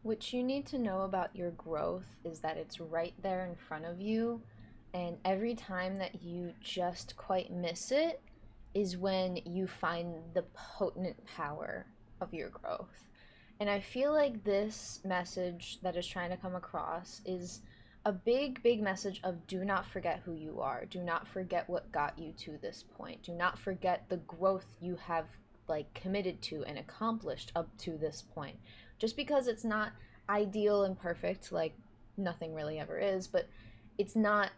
What you need to know about your growth is that it's right there in front of you, and every time that you just quite miss it is when you find the potent power of your growth. And I feel like this message that is trying to come across is a big, big message of do not forget who you are. Do not forget what got you to this point. Do not forget the growth you have like committed to and accomplished up to this point. Just because it's not ideal and perfect, like nothing really ever is, but it's not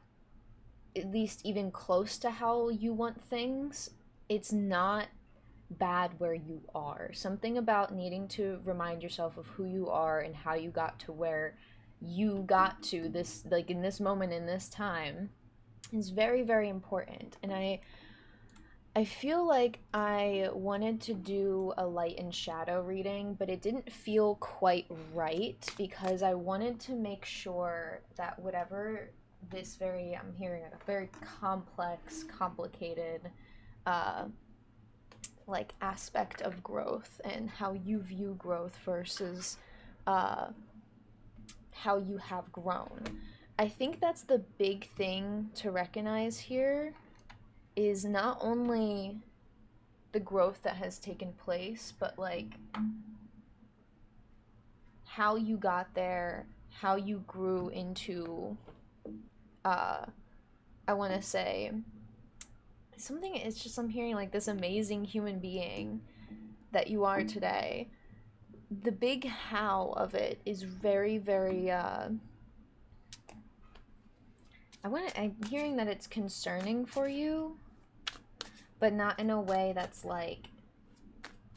at least even close to how you want things. It's not bad where you are. Something about needing to remind yourself of who you are and how you got to where you got to this, like in this moment, in this time, is very, very important. And I feel like I wanted to do a light and shadow reading, but it didn't feel quite right because I wanted to make sure that whatever this very, I'm hearing a very complex, complicated, uh, like aspect of growth and how you view growth versus uh, how you have grown. I think that's the big thing to recognize here is not only the growth that has taken place, but like how you got there, how you grew into, uh, I want to say, something, it's just, I'm hearing like this amazing human being that you are today. The big how of it is very, very, I'm hearing that it's concerning for you, but not in a way that's like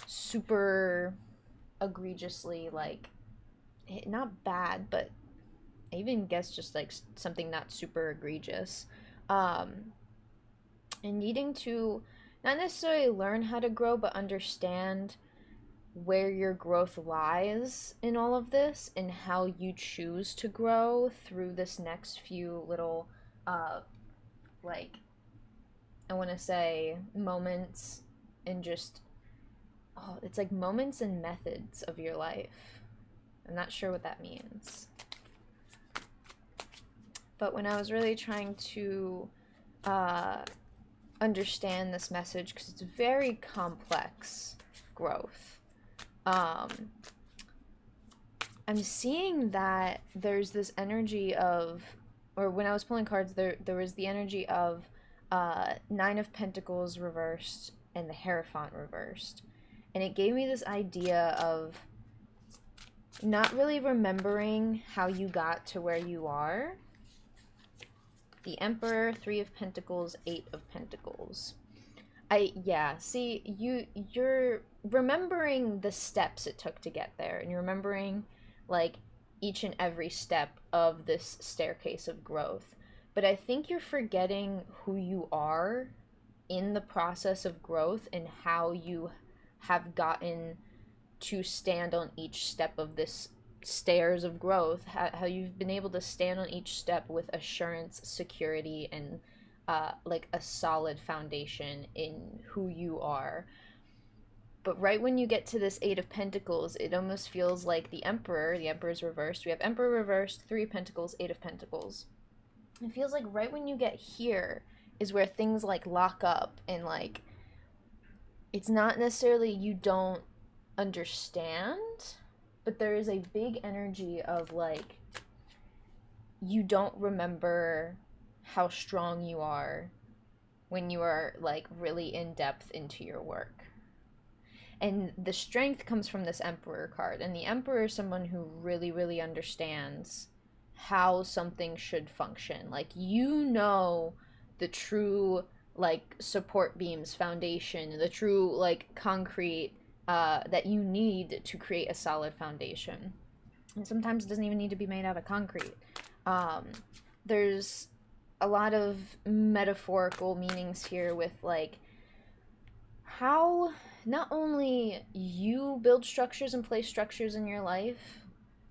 super egregiously like not bad, but I even guess just like something not super egregious. Um, and needing to not necessarily learn how to grow, but understand where your growth lies in all of this and how you choose to grow through this next few little, uh, like, I want to say moments and just, oh, it's like moments and methods of your life. I'm not sure what that means. But when I was really trying to uh, understand this message, because it's very complex growth, um, I'm seeing that there's this energy of, or when I was pulling cards, there was the energy of Nine of Pentacles reversed and the Hierophant reversed. And it gave me this idea of not really remembering how you got to where you are. The Emperor, Three of Pentacles, Eight of Pentacles. Yeah, see, you're remembering the steps it took to get there, and you're remembering like each and every step of this staircase of growth. But I think you're forgetting who you are in the process of growth and how you have gotten to stand on each step of this stairs of growth, how you've been able to stand on each step with assurance, security, and like a solid foundation in who you are. But right when you get to this Eight of Pentacles, it almost feels like the Emperor's reversed. We have Emperor reversed, Three of Pentacles, Eight of Pentacles. It feels like right when you get here is where things like lock up and like it's not necessarily you don't understand, but there is a big energy of like you don't remember how strong you are when you are like really in depth into your work. And the strength comes from this Emperor card, and the Emperor is someone who really, really understands how something should function. Like, you know, the true like support beams, foundation, the true like concrete that you need to create a solid foundation. And sometimes it doesn't even need to be made out of concrete. Um, there's a lot of metaphorical meanings here with like how not only you build structures and place structures in your life,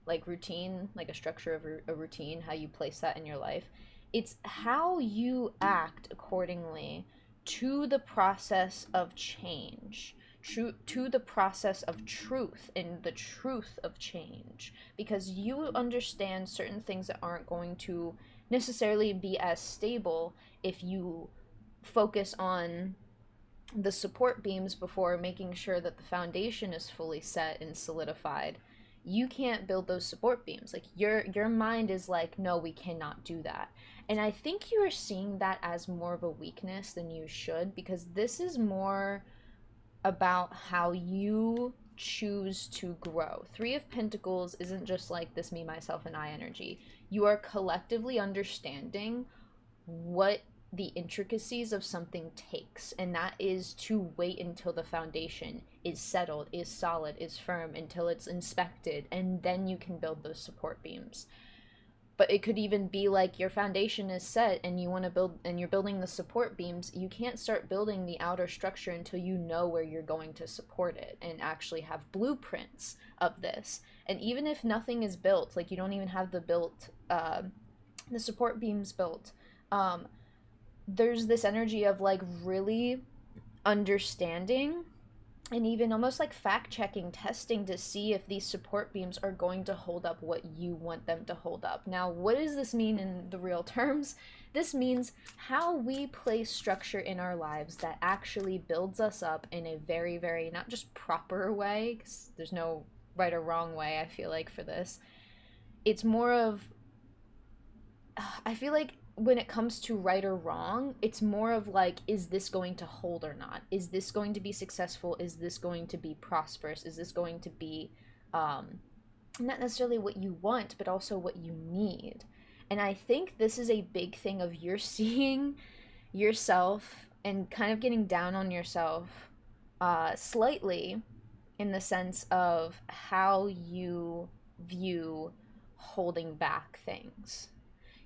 like routine, like a structure of a routine, how you place that in your life, it's how you act accordingly to the process of change, to the process of truth and the truth of change, because you understand certain things that aren't going to necessarily be as stable if you focus on the support beams before making sure that the foundation is fully set and solidified. You can't build those support beams. Like your mind is like, no, we cannot do that. And I think you are seeing that as more of a weakness than you should, because this is more about how you choose to grow. Three of Pentacles isn't just like this me, myself, and I energy. You are collectively understanding what the intricacies of something takes, and that is to wait until the foundation is settled, is solid, is firm, until it's inspected, and then you can build those support beams. But it could even be like your foundation is set and you want to build, and you're building the support beams. You can't start building the outer structure until you know where you're going to support it and actually have blueprints of this. And even if nothing is built, like you don't even have the support beams built, there's this energy of like really understanding and even almost like fact checking, testing to see if these support beams are going to hold up what you want them to hold up. Now, what does this mean in the real terms? This means how we place structure in our lives that actually builds us up in a very, very not just proper way, because there's no right or wrong way, I feel like, for this. It's more of, I feel like when it comes to right or wrong, it's more of like, is this going to hold or not? Is this going to be successful? Is this going to be prosperous? Is this going to be not necessarily what you want, but also what you need? And I think this is a big thing of you're seeing yourself and kind of getting down on yourself slightly, in the sense of how you view holding back things.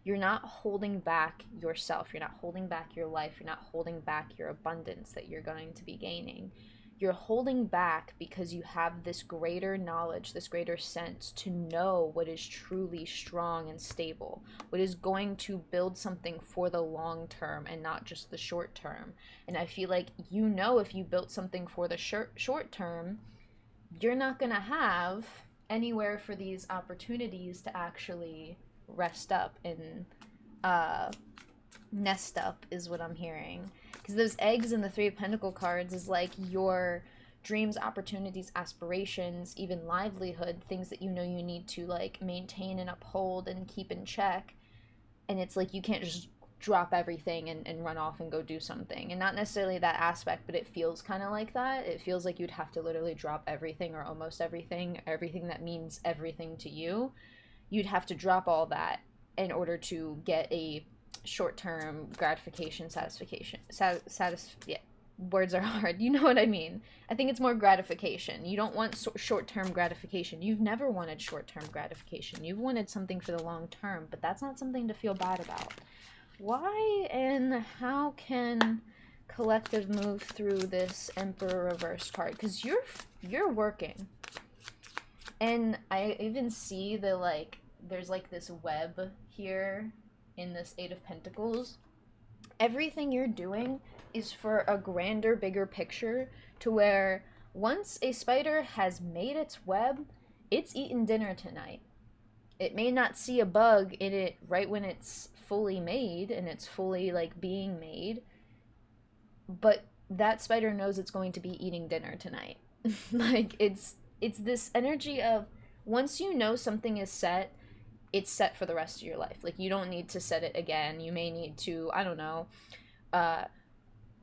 You're not holding back yourself. You're not holding back your life. You're not holding back your abundance that you're going to be gaining. You're holding back because you have this greater knowledge, this greater sense to know what is truly strong and stable, what is going to build something for the long term and not just the short term. And I feel like, you know, if you built something for the short term, you're not going to have anywhere for these opportunities to actually rest up and nest up, is what I'm hearing. Because those eggs in the Three of Pentacles cards is like your dreams, opportunities, aspirations, even livelihood, things that you know you need to like maintain and uphold and keep in check. And it's like you can't just drop everything and run off and go do something. And not necessarily that aspect, but it feels kind of like that. It feels like you'd have to literally drop everything, or almost everything that means everything to you. You'd have to drop all that in order to get a short-term gratification, yeah, words are hard. You know what I mean? I think it's more gratification. You don't want short-term gratification. You've never wanted short-term gratification. You've wanted something for the long term, but that's not something to feel bad about. Why and how can collective move through this Emperor reverse card? Because you're working. And I even see the, like, there's like this web here in this Eight of Pentacles. Everything you're doing is for a grander, bigger picture, to where once a spider has made its web, it's eaten dinner tonight. It may not see a bug in it right when it's fully made and it's fully like being made, but that spider knows it's going to be eating dinner tonight. Like it's this energy of, once you know something is set, it's set for the rest of your life. Like, you don't need to set it again. You may need to, I don't know,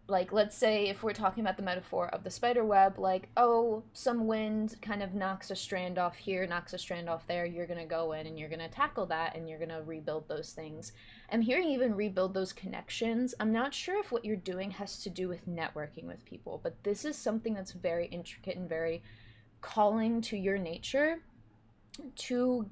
like, let's say if we're talking about the metaphor of the spider web, like, oh, some wind kind of knocks a strand off here, knocks a strand off there, you're going to go in and you're going to tackle that and you're going to rebuild those things. I'm hearing even rebuild those connections. I'm not sure if what you're doing has to do with networking with people, but this is something that's very intricate and very calling to your nature to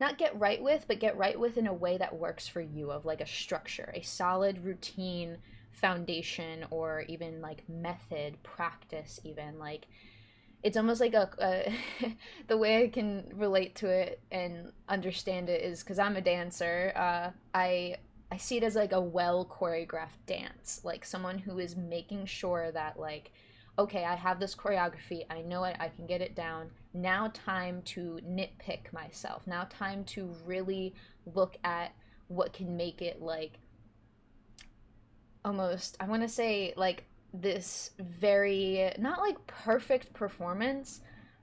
not get right with, but get right with in a way that works for you, of like a structure, a solid routine foundation, or even like method, practice, even like it's almost like a the way I can relate to it and understand it is because I'm a dancer. I see it as like a well choreographed dance, like someone who is making sure that like okay, I have this choreography, I know it, I can get it down. Now time to nitpick myself. Now time to really look at what can make it like almost, I want to say like this very not like perfect performance,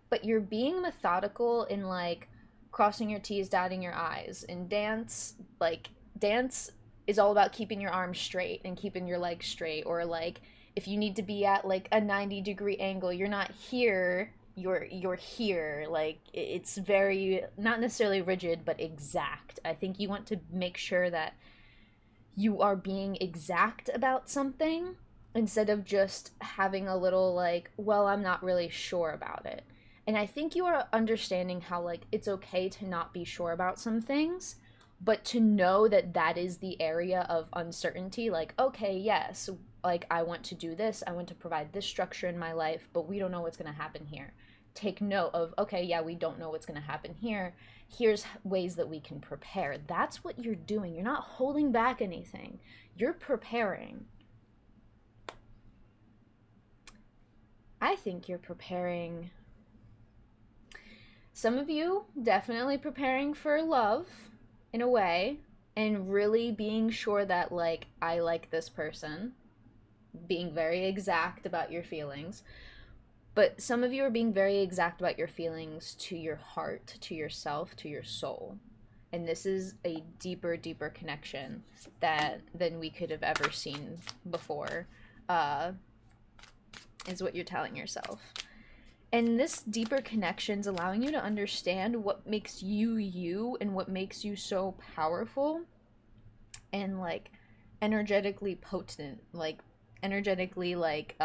but you're being methodical in like crossing your T's, dotting your I's. In dance, like dance is all about keeping your arms straight and keeping your legs straight, or like if you need to be at like a 90-degree angle, you're not here, you're here. Like it's very not necessarily rigid but exact. I think you want to make sure that you are being exact about something instead of just having a little like, well, I'm not really sure about it. And I think you are understanding how like it's okay to not be sure about some things, but to know that that is the area of uncertainty. Like, okay, yes, like I want to do this, I want to provide this structure in my life, but we don't know what's going to happen here. Take note of, okay, yeah, we don't know what's going to happen here. Here's ways that we can prepare. That's what you're doing. You're not holding back anything, you're preparing. I think you're preparing. Some of you definitely preparing for love in a way, and really being sure that, like, I like this person, being very exact about your feelings. But some of you are being very exact about your feelings to your heart, to yourself, to your soul. And this is a deeper, deeper connection than we could have ever seen before, is what you're telling yourself. And this deeper connection's allowing you to understand what makes you you and what makes you so powerful and like energetically potent, like energetically like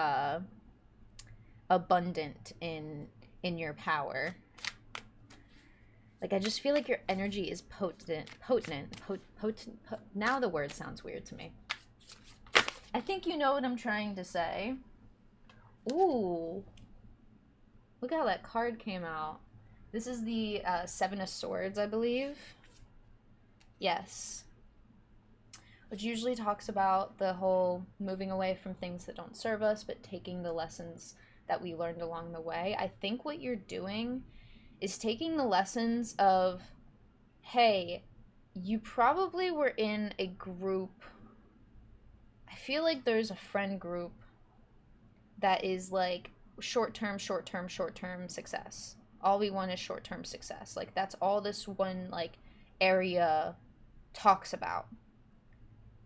abundant in your power. Like I just feel like your energy is potent. Now the word sounds weird to me. I think you know what I'm trying to say. Ooh. Look how that card came out. This is the Seven of Swords, I believe. Yes. Which usually talks about the whole moving away from things that don't serve us, but taking the lessons that we learned along the way. I think what you're doing is taking the lessons of, hey, you probably were in a group. I feel like there's a friend group that is like short-term success. All we want is short-term success. Like that's all this one like area talks about.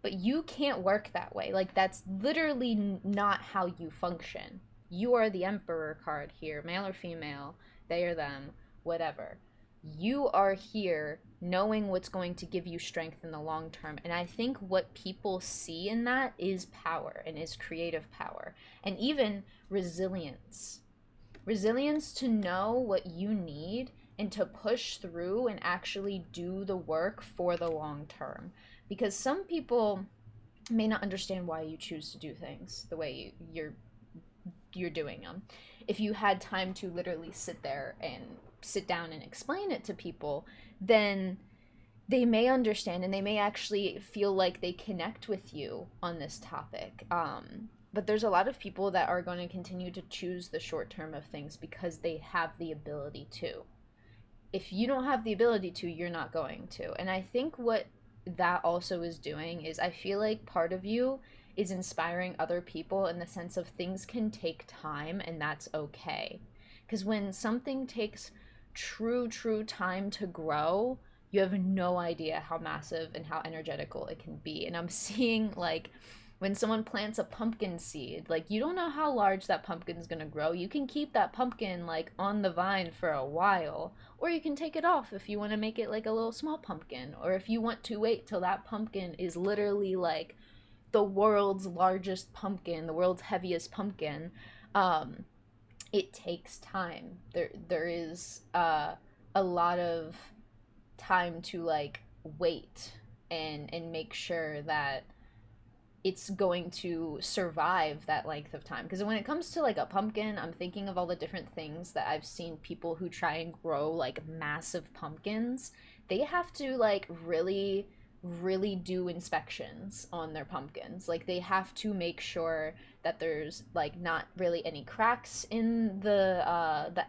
But you can't work that way. Like that's literally not how you function. You are the Emperor card here, male or female, they or them, whatever. You are here knowing what's going to give you strength in the long term. And I think what people see in that is power and is creative power and even resilience. Resilience to know what you need and to push through and actually do the work for the long term. Because some people may not understand why you choose to do things the way you're doing them. If you had time to literally sit down and explain it to people, then they may understand and they may actually feel like they connect with you on this topic. But there's a lot of people that are going to continue to choose the short term of things because they have the ability to. If you don't have the ability to, you're not going to. And I think what that also is doing is I feel like part of you is inspiring other people in the sense of things can take time and that's okay. Because when something takes true time to grow, you have no idea how massive and how energetical it can be. And I'm seeing like when someone plants a pumpkin seed, like you don't know how large that pumpkin is going to grow. You can keep that pumpkin like on the vine for a while, or you can take it off if you want to make it like a little small pumpkin, or if you want to wait till that pumpkin is literally like the world's largest pumpkin, the world's heaviest pumpkin. It takes time. There is a lot of time to like wait and make sure that it's going to survive that length of time. Because when it comes to like a pumpkin, I'm thinking of all the different things that I've seen people who try and grow like massive pumpkins. They have to like really really do inspections on their pumpkins. Like they have to make sure that there's like not really any cracks in the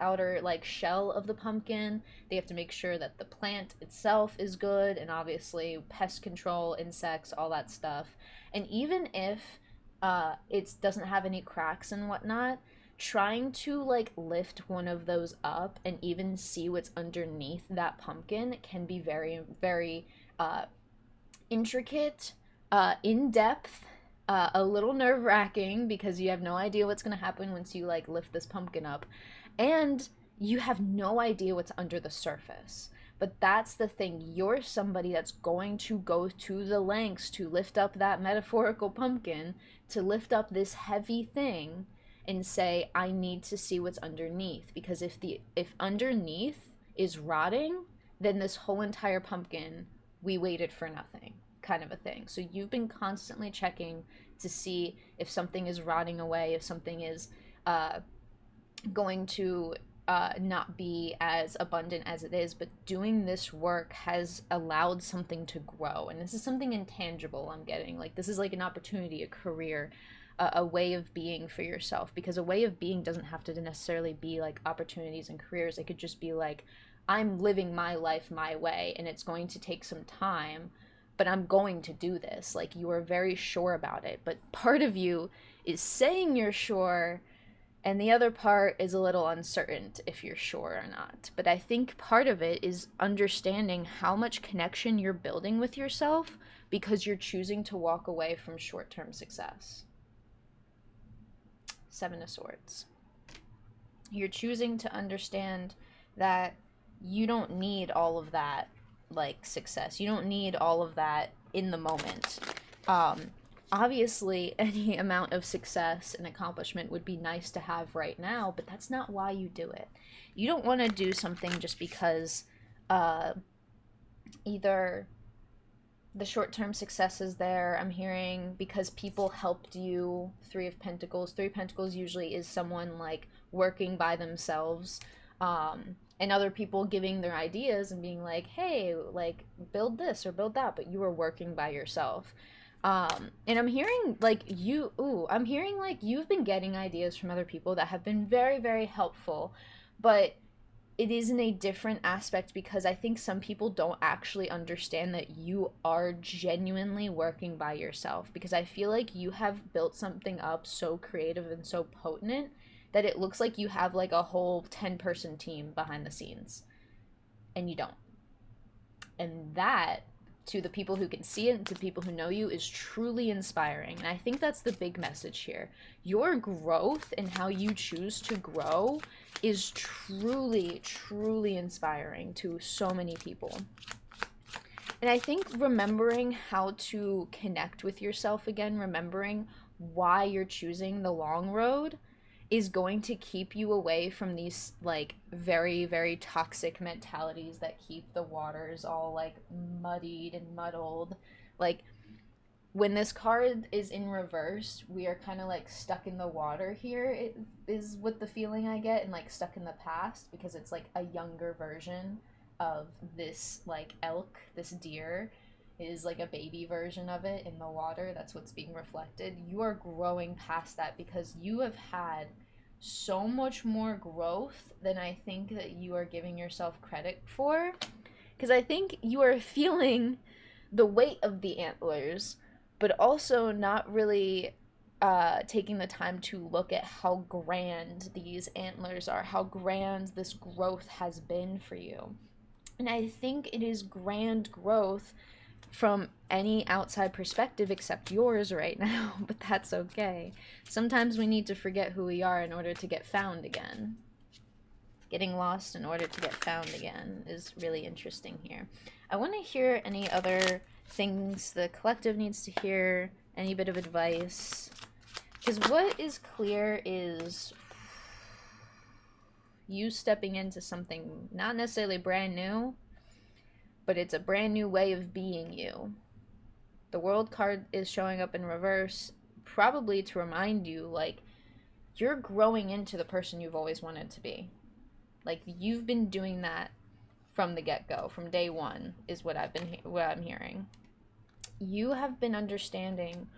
outer like shell of the pumpkin. They have to make sure that the plant itself is good, and obviously pest control, insects, all that stuff. And even if it doesn't have any cracks and whatnot, trying to like lift one of those up and even see what's underneath that pumpkin can be very, very intricate, in depth, a little nerve wracking because you have no idea what's going to happen once you like lift this pumpkin up, and you have no idea what's under the surface. But that's the thing. You're somebody that's going to go to the lengths to lift up that metaphorical pumpkin, to lift up this heavy thing and say, I need to see what's underneath. Because if underneath is rotting, then this whole entire pumpkin, we waited for nothing, kind of a thing. So you've been constantly checking to see if something is rotting away, if something is going to not be as abundant as it is. But doing this work has allowed something to grow, and this is something intangible I'm getting. Like this is like an opportunity, a career, a way of being for yourself, because a way of being doesn't have to necessarily be like opportunities and careers. It could just be like, I'm living my life my way, and it's going to take some time, but I'm going to do this. Like you are very sure about it, but part of you is saying you're sure, and the other part is a little uncertain if you're sure or not. But I think part of it is understanding how much connection you're building with yourself because you're choosing to walk away from short-term success. Seven of Swords. You're choosing to understand that you don't need all of that like success. You don't need all of that in the moment. Obviously, any amount of success and accomplishment would be nice to have right now, but that's not why you do it. You don't want to do something just because either the short-term success is there, I'm hearing, because people helped you. Three of Pentacles. Three of Pentacles usually is someone like working by themselves, and other people giving their ideas and being like, hey, like build this or build that, but you were working by yourself. And I'm hearing like I'm hearing like you've been getting ideas from other people that have been very, very helpful, but it is in a different aspect because I think some people don't actually understand that you are genuinely working by yourself, because I feel like you have built something up so creative and so potent that it looks like you have like a whole 10-person team behind the scenes, and you don't. And that, to the people who can see it and to people who know you, is truly inspiring. And I think that's the big message here. Your growth and how you choose to grow is truly, truly inspiring to so many people. And I think remembering how to connect with yourself again, remembering why you're choosing the long road, is going to keep you away from these like very, very toxic mentalities that keep the waters all like muddied and muddled. Like when this card is in reverse, we are kind of like stuck in the water here. It is what the feeling I get, and like stuck in the past, because it's like a younger version of this like elk, this deer is like a baby version of it in the water. That's what's being reflected. You are growing past that because you have had so much more growth than I think that you are giving yourself credit for. Because I think you are feeling the weight of the antlers, but also not really taking the time to look at how grand these antlers are, how grand this growth has been for you. And I think it is grand growth from any outside perspective except yours right now, but that's okay. Sometimes we need to forget who we are in order to get found again. Getting lost in order to get found again is really interesting here. I want to hear any other things the collective needs to hear, any bit of advice. Because what is clear is you stepping into something not necessarily brand new, but it's a brand new way of being you. The World card is showing up in reverse, probably to remind you, like, you're growing into the person you've always wanted to be. Like, you've been doing that from the get-go, from day one, is what I'm hearing. you have been understanding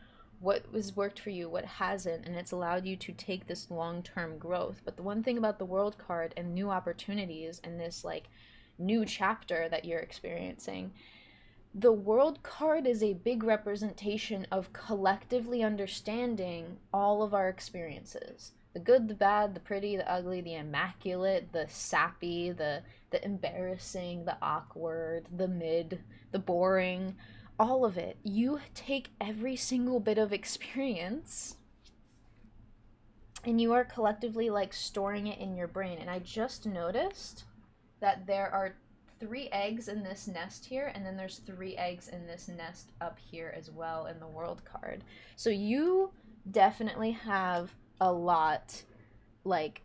what was worked for you, what hasn't, and it's allowed you to take this long-term growth. But the one thing about the World card and new opportunities and this like new chapter that you're experiencing, the World card is a big representation of collectively understanding all of our experiences. The good, the bad, the pretty, the ugly, the immaculate, the sappy, the embarrassing, the awkward, the mid, the boring, all of it. You take every single bit of experience and you are collectively like storing it in your brain. And I just noticed that there are 3 eggs in this nest here, and then there's 3 eggs in this nest up here as well in the World card. So you definitely have a lot, like,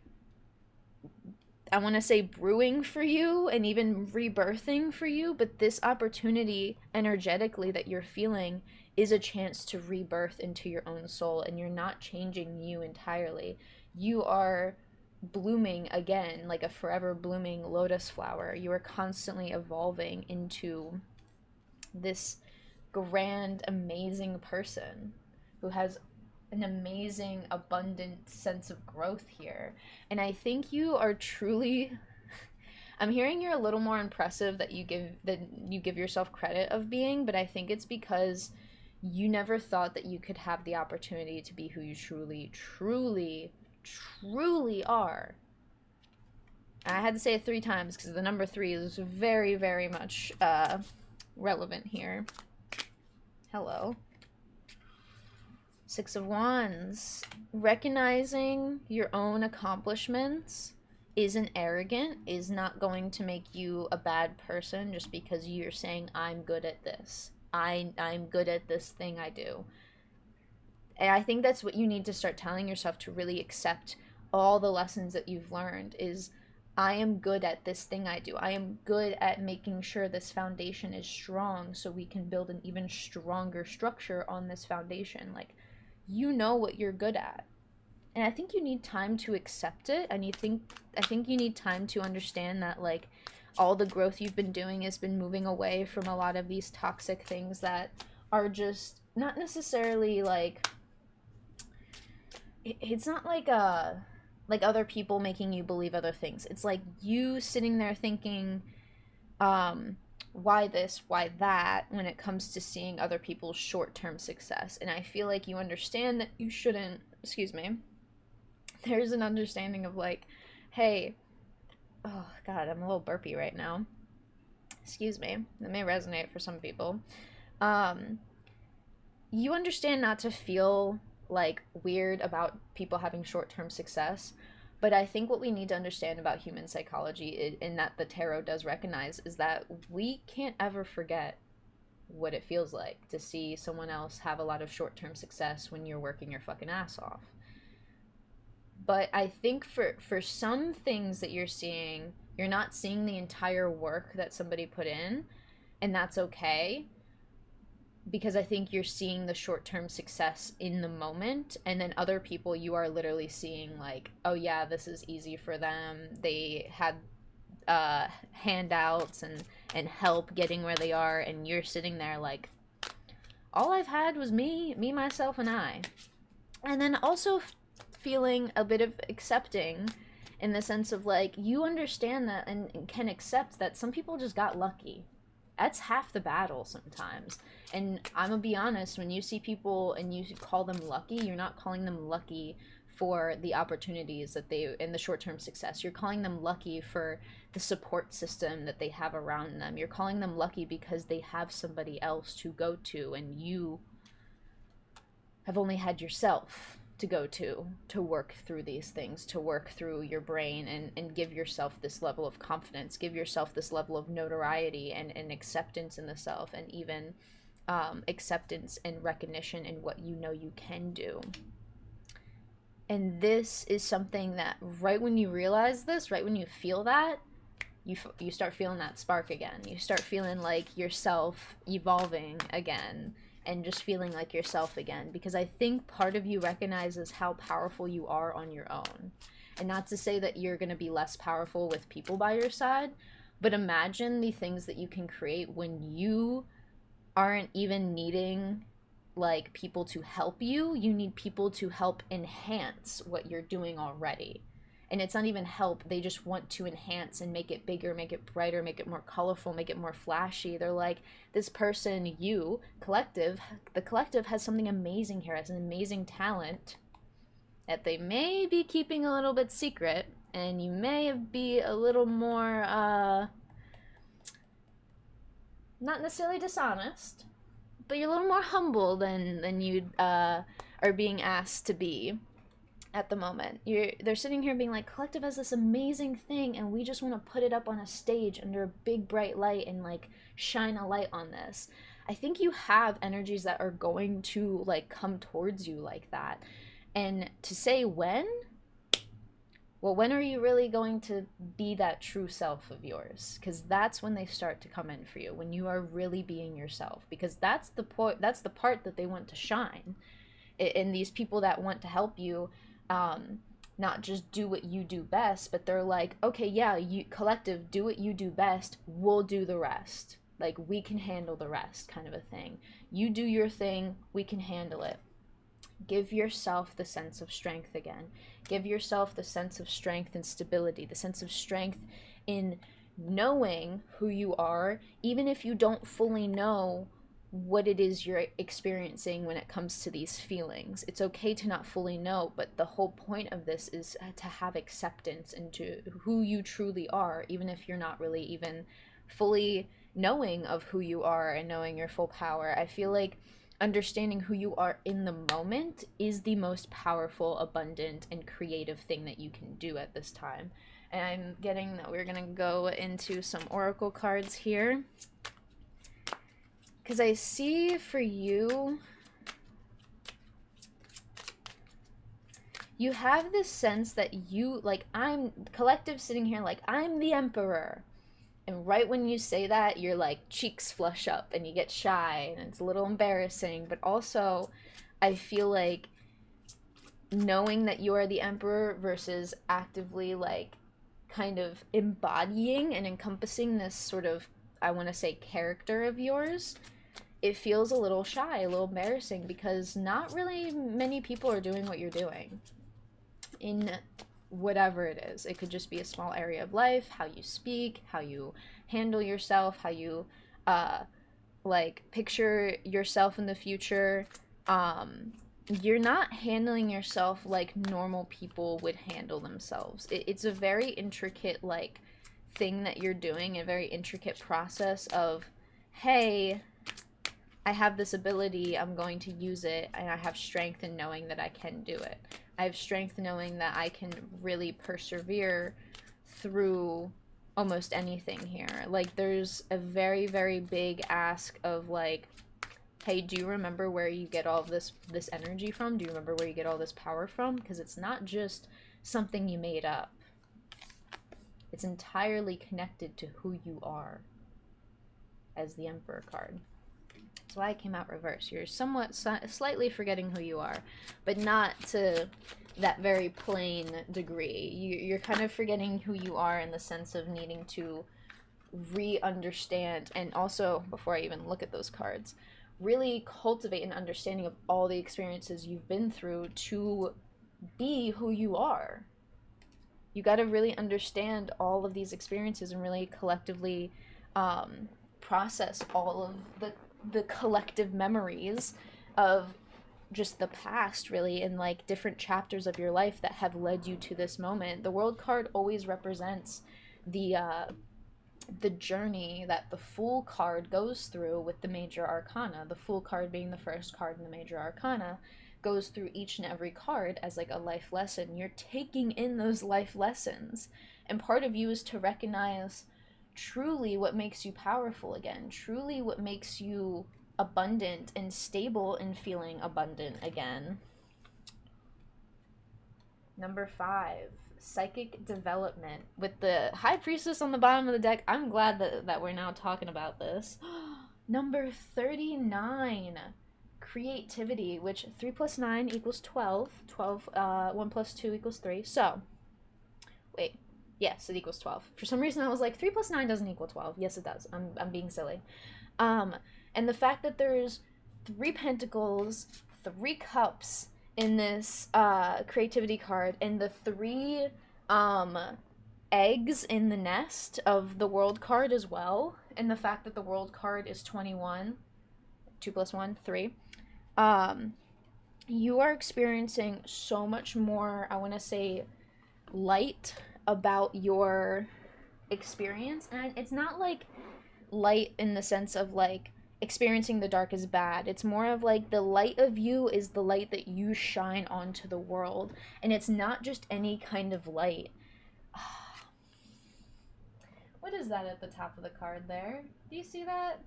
I want to say brewing for you and even rebirthing for you, but this opportunity energetically that you're feeling is a chance to rebirth into your own soul, and you're not changing you entirely. You are blooming again like a forever blooming lotus flower. You are constantly evolving into this grand, amazing person who has an amazing, abundant sense of growth here. And I think you are truly, I'm hearing you're a little more impressive that you give yourself credit of being, but I think it's because you never thought that you could have the opportunity to be who you truly, truly, truly are. And I had to say it 3 times because the number 3 is very, very much relevant here. Hello. 6 of Wands. Recognizing your own accomplishments isn't arrogant, is not going to make you a bad person just because you're saying, I'm good at this. I'm good at this thing I do. And I think that's what you need to start telling yourself to really accept all the lessons that you've learned is, I am good at this thing I do. I am good at making sure this foundation is strong so we can build an even stronger structure on this foundation. Like, you know what you're good at. And I think you need time to accept it, and I think you need time to understand that like all the growth you've been doing has been moving away from a lot of these toxic things that are just not necessarily like, it's not like other people making you believe other things. It's like you sitting there thinking, why this, why that, when it comes to seeing other people's short-term success. And I feel like you understand that you shouldn't, excuse me, there's an understanding of like, hey, oh god, I'm a little burpy right now. Excuse me, that may resonate for some people. You understand not to feel like weird about people having short-term success, but I think what we need to understand about human psychology, and that the tarot does recognize, is that we can't ever forget what it feels like to see someone else have a lot of short-term success when you're working your fucking ass off. But I think for some things that you're seeing, you're not seeing the entire work that somebody put in, and that's okay. Because I think you're seeing the short-term success in the moment, and then other people you are literally seeing like, oh yeah, this is easy for them. They had handouts and help getting where they are, and you're sitting there like, all I've had was me, myself, and I. And then also feeling a bit of accepting in the sense of like, you understand that and can accept that some people just got lucky. That's half the battle sometimes. And I'm gonna be honest, when you see people and you call them lucky, you're not calling them lucky for the opportunities that they, in the short-term success. You're calling them lucky for the support system that they have around them. You're calling them lucky because they have somebody else to go to, and you have only had yourself to go to work through these things, to work through your brain and give yourself this level of confidence, give yourself this level of notoriety and acceptance in the self, and even acceptance and recognition in what you know you can do. And this is something that right when you realize this, right when you feel that, you start feeling that spark again. You start feeling like yourself evolving again, and just feeling like yourself again, because I think part of you recognizes how powerful you are on your own. And not to say that you're going to be less powerful with people by your side, but imagine the things that you can create when you aren't even needing like people to help you. You need people to help enhance what you're doing already. And it's not even help, they just want to enhance and make it bigger, make it brighter, make it more colorful, make it more flashy. They're like, this person, you, collective, the collective has something amazing here, has an amazing talent that they may be keeping a little bit secret, and you may be a little more, not necessarily dishonest, but you're a little more humble than you are being asked to be at the moment. They're sitting here being like, collective has this amazing thing, and we just want to put it up on a stage under a big bright light and like shine a light on this. I think you have energies that are going to like come towards you like that. And to say when, well, when are you really going to be that true self of yours? Because that's when they start to come in for you, when you are really being yourself. Because that's the that's the part that they want to shine. And these people that want to help you, not just do what you do best, but they're like, okay, yeah, you collective, do what you do best. We'll do the rest. Like, we can handle the rest, kind of a thing. You do your thing, we can handle it. Give yourself the sense of strength again. Give yourself the sense of strength and stability, the sense of strength in knowing who you are, even if you don't fully know what it is you're experiencing when it comes to these feelings. It's okay to not fully know, but the whole point of this is to have acceptance into who you truly are, even if you're not really even fully knowing of who you are and knowing your full power. I feel like understanding who you are in the moment is the most powerful, abundant, and creative thing that you can do at this time. And I'm getting that we're gonna go into some oracle cards here, because I see for you, you have this sense that you, like, I'm collective sitting here like, I'm the emperor. And right when you say that, your like cheeks flush up and you get shy and it's a little embarrassing. But also, I feel like knowing that you are the emperor versus actively like kind of embodying and encompassing this sort of, I want to say, character of yours, it feels a little shy, a little embarrassing, because not really many people are doing what you're doing in whatever it is. It could just be a small area of life, how you speak, how you handle yourself, how you like picture yourself in the future. You're not handling yourself like normal people would handle themselves. It's a very intricate like thing that you're doing, a very intricate process of, hey, I have this ability, I'm going to use it, and I have strength in knowing that I can do it. I have strength knowing that I can really persevere through almost anything here. Like, there's a very, very big ask of, like, hey, do you remember where you get all of this energy from? Do you remember where you get all this power from? Because it's not just something you made up. It's entirely connected to who you are as the Emperor card. That's why I came out reverse. You're somewhat slightly forgetting who you are, but not to that very plain degree. You're kind of forgetting who you are in the sense of needing to re-understand, and also, before I even look at those cards, really cultivate an understanding of all the experiences you've been through to be who you are. You got to really understand all of these experiences and really collectively process all of the collective memories of just the past, really, and like different chapters of your life that have led you to this moment. The World card always represents the journey that the Fool card goes through with the major arcana. The Fool card being the first card in the major arcana goes through each and every card as like a life lesson. You're taking in those life lessons, and part of you is to recognize truly what makes you powerful again, truly what makes you abundant and stable and feeling abundant again. Number 5, psychic development. With the High Priestess on the bottom of the deck, I'm glad that we're now talking about this. Number 39, creativity, which 3 plus 9 equals 12. 1 plus 2 equals 3. So, wait. Yes, it equals 12. For some reason, I was like, 3 plus 9 doesn't equal 12. Yes, it does. I'm being silly. And the fact that there's 3 pentacles, 3 cups in this creativity card, and the 3 um, eggs in the nest of the world card as well, and the fact that the world card is 21, 2 plus 1, 3, um, you are experiencing so much more, I want to say, light about your experience. And it's not like light in the sense of like experiencing the dark is bad. It's more of like the light of you is the light that you shine onto the world. And it's not just any kind of light. What is that at the top of the card there? Do you see that?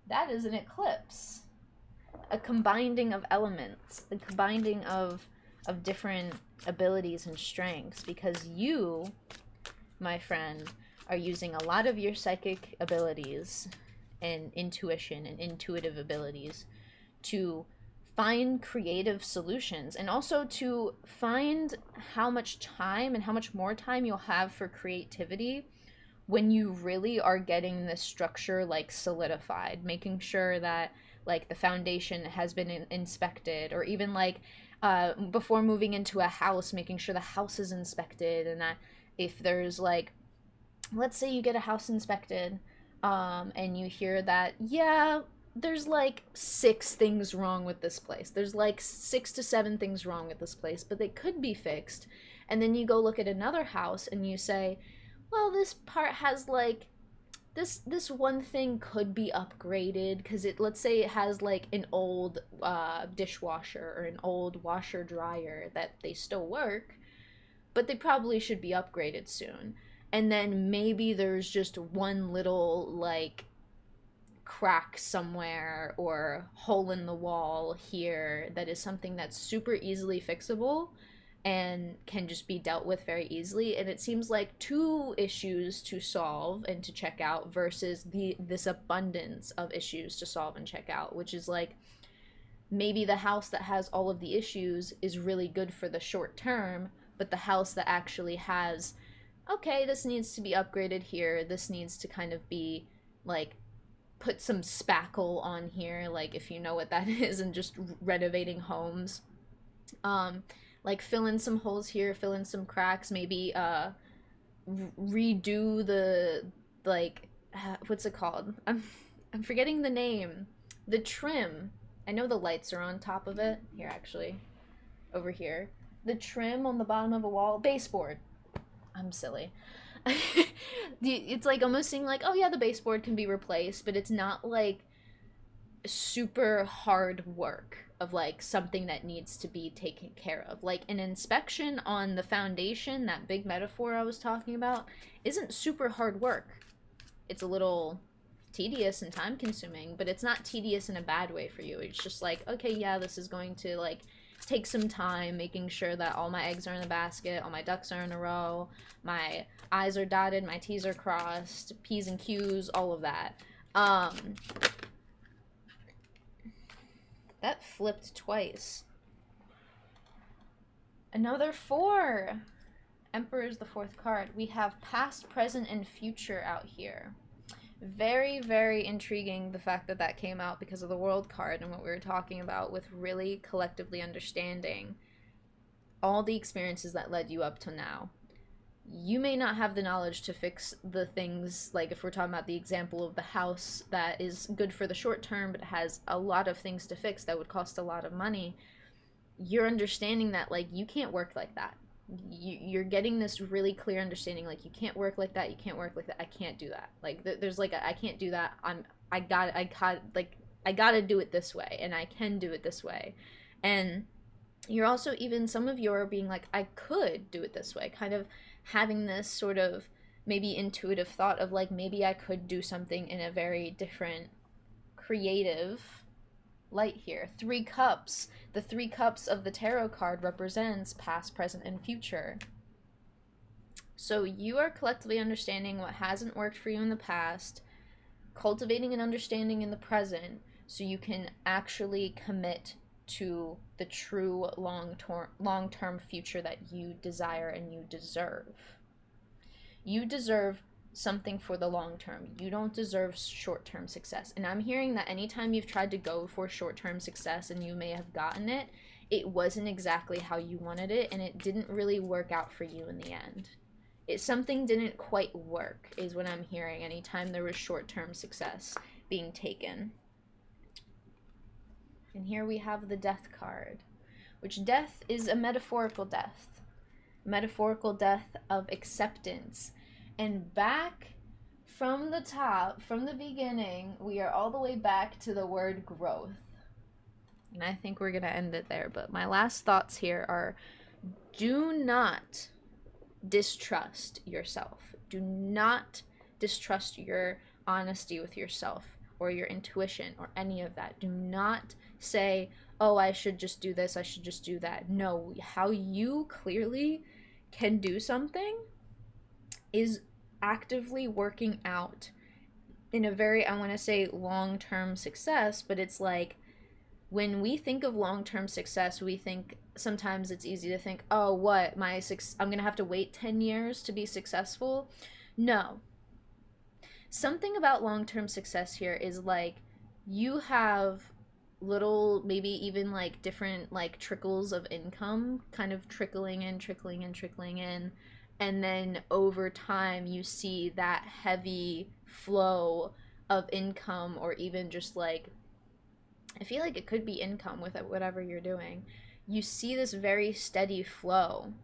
That is an eclipse. A combining of elements, a combining of different abilities and strengths, because you, my friend, are using a lot of your psychic abilities and intuition and intuitive abilities to find creative solutions, and also to find how much time and how much more time you'll have for creativity when you really are getting this structure like solidified, making sure that like the foundation has been inspected, or even like before moving into a house, making sure the house is inspected, and that if there's like, let's say you get a house inspected, and you hear that, yeah, there's like 6 things wrong with this place. There's like 6 to 7 things wrong with this place, but they could be fixed. And then you go look at another house and you say, well, this part has like this one thing could be upgraded, because it, let's say it has like an old dishwasher or an old washer dryer that they still work, but they probably should be upgraded soon. And then maybe there's just one little like crack somewhere or hole in the wall here that is something that's super easily fixable and can just be dealt with very easily. And it seems like 2 issues to solve and to check out versus this abundance of issues to solve and check out, which is like maybe the house that has all of the issues is really good for the short term, but the house that actually has, okay, this needs to be upgraded here, this needs to kind of be like put some spackle on here, like if you know what that is, and just renovating homes, like fill in some holes here, fill in some cracks, maybe redo the like what's it called, I'm forgetting the name, the trim. I know the lights are on top of it here, actually, over here, the trim on the bottom of a wall, baseboard. I'm silly. It's like almost seeing like, oh yeah, the baseboard can be replaced, but it's not like super hard work of like something that needs to be taken care of. Like an inspection on the foundation, that big metaphor I was talking about, isn't super hard work. It's a little tedious and time consuming, but it's not tedious in a bad way for you. It's just like, okay, yeah, this is going to like take some time, making sure that all my eggs are in the basket, all my ducks are in a row, my I's are dotted, my T's are crossed, P's and Q's, all of that. That flipped twice. Another 4. Emperor is the 4th card. We have past, present, and future out here. Very, very intriguing, the fact that that came out, because of the world card and what we were talking about with really collectively understanding all the experiences that led you up to now. You may not have the knowledge to fix the things, like if we're talking about the example of the house that is good for the short term but has a lot of things to fix that would cost a lot of money. You're understanding that like you can't work like that. You're getting this really clear understanding, like you can't work like that, you can't work like that, I can't do that, like there's like I can't do that, I gotta do it this way, and I can do it this way. And you're also, even some of you are being like, I could do it this way, kind of having this sort of maybe intuitive thought of like, maybe I could do something in a very different creative light here. 3 cups. The 3 cups of the tarot card represents past, present, and future. So you are collectively understanding what hasn't worked for you in the past, cultivating an understanding in the present, so you can actually commit to the true long-term future that you desire and you deserve. You deserve something for the long term. You don't deserve short-term success. And I'm hearing that anytime you've tried to go for short-term success and you may have gotten it, it wasn't exactly how you wanted it, and it didn't really work out for you in the end. Something didn't quite work, is what I'm hearing anytime there was short-term success being taken. And here we have the Death card, which death is a metaphorical death. Metaphorical death of acceptance. And back from the top, from the beginning, we are all the way back to the word growth. And I think we're going to end it there. But my last thoughts here are, do not distrust yourself. Do not distrust your honesty with yourself or your intuition or any of that. Do not say, oh, I should just do this, I should just do that. No, how you clearly can do something is actively working out in a very, I want to say, long-term success, but it's like, when we think of long-term success, we think sometimes it's easy to think, oh, what, I'm going to have to wait 10 years to be successful. No. Something about long-term success here is like, you have little, maybe even like different like trickles of income kind of trickling in, and then over time you see that heavy flow of income, or even just like, I feel like it could be income with whatever you're doing. You see this very steady flow